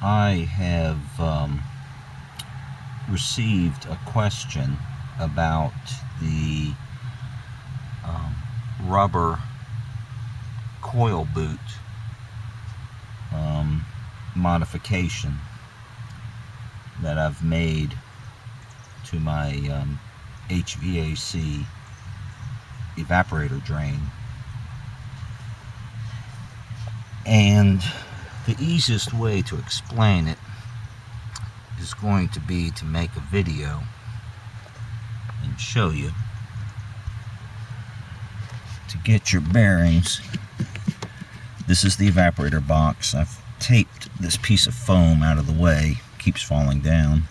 I have received a question about the rubber coil boot modification that I've made to my HVAC evaporator drain. And the easiest way to explain it is going to be to make a video and show you. To get your bearings, this is the evaporator box. I've taped this piece of foam out of the way, keeps falling down.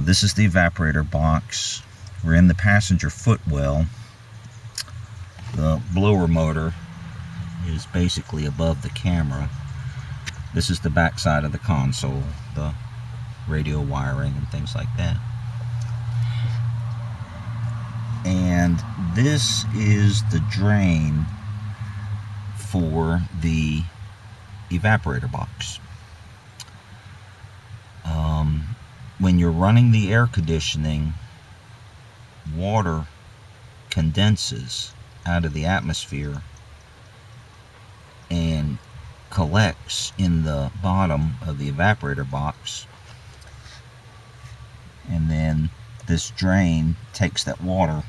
This is the evaporator box. We're in the passenger footwell. The blower motor is basically above the camera. This is the back side of the console, the radio wiring and things like that. And this is the drain for the evaporator box. When you're running the air conditioning, water condenses out of the atmosphere and collects in the bottom of the evaporator box, and then this drain takes that water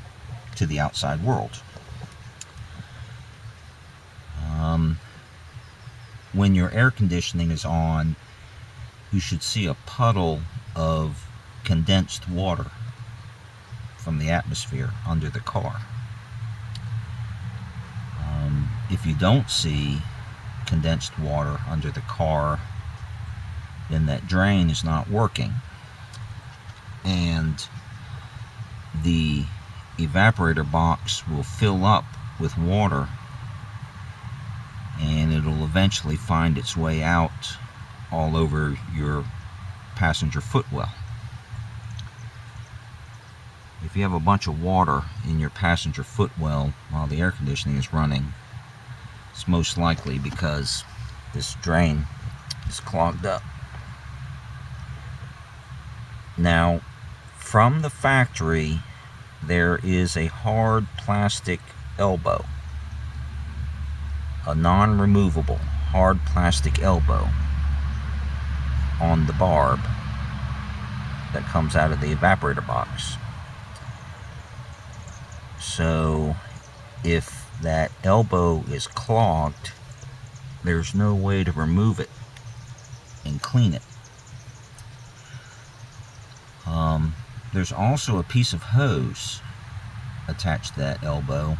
to the outside world. When your air conditioning is on, you should see a puddle of condensed water from the atmosphere under the car. If you don't see condensed water under the car, then that drain is not working, and the evaporator box will fill up with water, and it'll eventually find its way out all over your passenger footwell. If you have a bunch of water in your passenger footwell while the air conditioning is running, it's most likely because this drain is clogged up. Now, from the factory, there is a hard plastic elbow, a non-removable hard plastic elbow on the barb that comes out of the evaporator box. So if that elbow is clogged, there's no way to remove it and clean it. There's also a piece of hose attached to that elbow,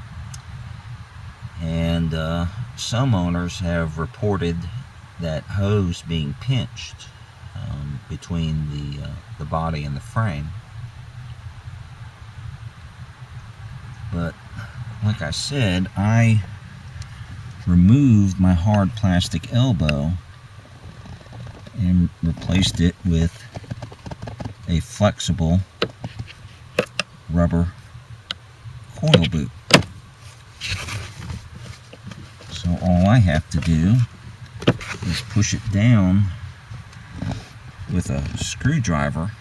and some owners have reported that hose being pinched between the body and the frame. But like I said, I removed my hard plastic elbow and replaced it with a flexible rubber coil boot. So all I have to do is push it down with a screwdriver,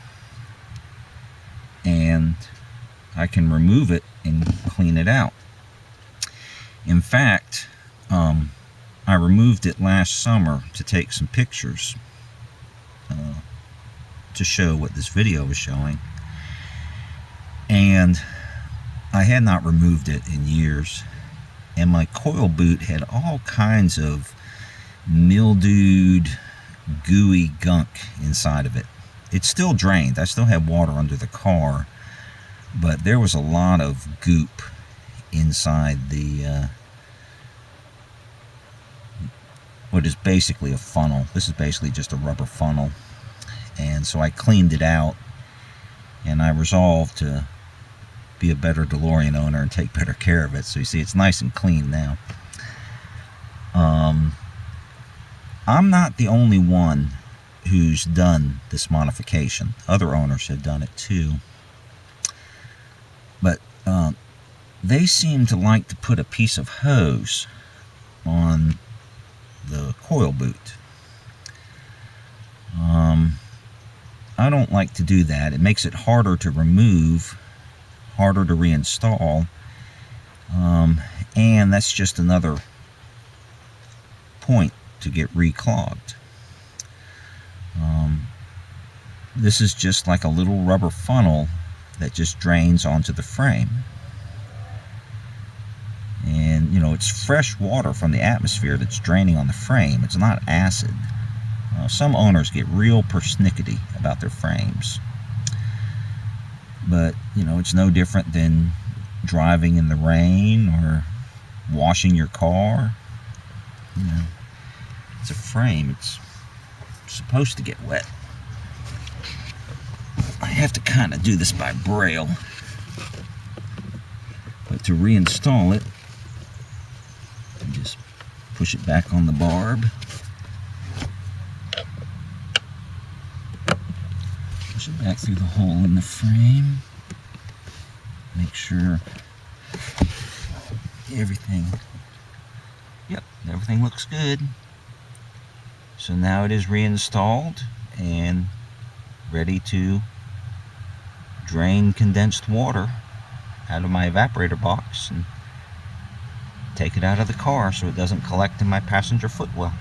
and I can remove it and clean it out. In fact, I removed it last summer to take some pictures to show what this video was showing, and I had not removed it in years, and my coil boot had all kinds of mildewed, gooey gunk inside of it. It still drained. I still had water under the car, but there was a lot of goop inside the what is basically a funnel. This is basically just a rubber funnel. And so I cleaned it out, and I resolved to be a better DeLorean owner and take better care of it. So you see, it's nice and clean now. I'm not the only one who's done this modification. Other owners have done it too. But they seem to like to put a piece of hose on the coil boot. I don't like to do that. It makes it harder to remove, harder to reinstall, and that's just another point to get reclogged. This is just like a little rubber funnel that just drains onto the frame. And, you know, it's fresh water from the atmosphere that's draining on the frame. It's not acid. Some owners get real persnickety about their frames. But, you know, it's no different than driving in the rain or washing your car. You know, it's a frame. It's supposed to get wet. I have to kind of do this by braille. But to reinstall it, just push it back on the barb. Push it back through the hole in the frame. Make sure everything looks good. So now it is reinstalled and ready to drain condensed water out of my evaporator box and take it out of the car so it doesn't collect in my passenger footwell.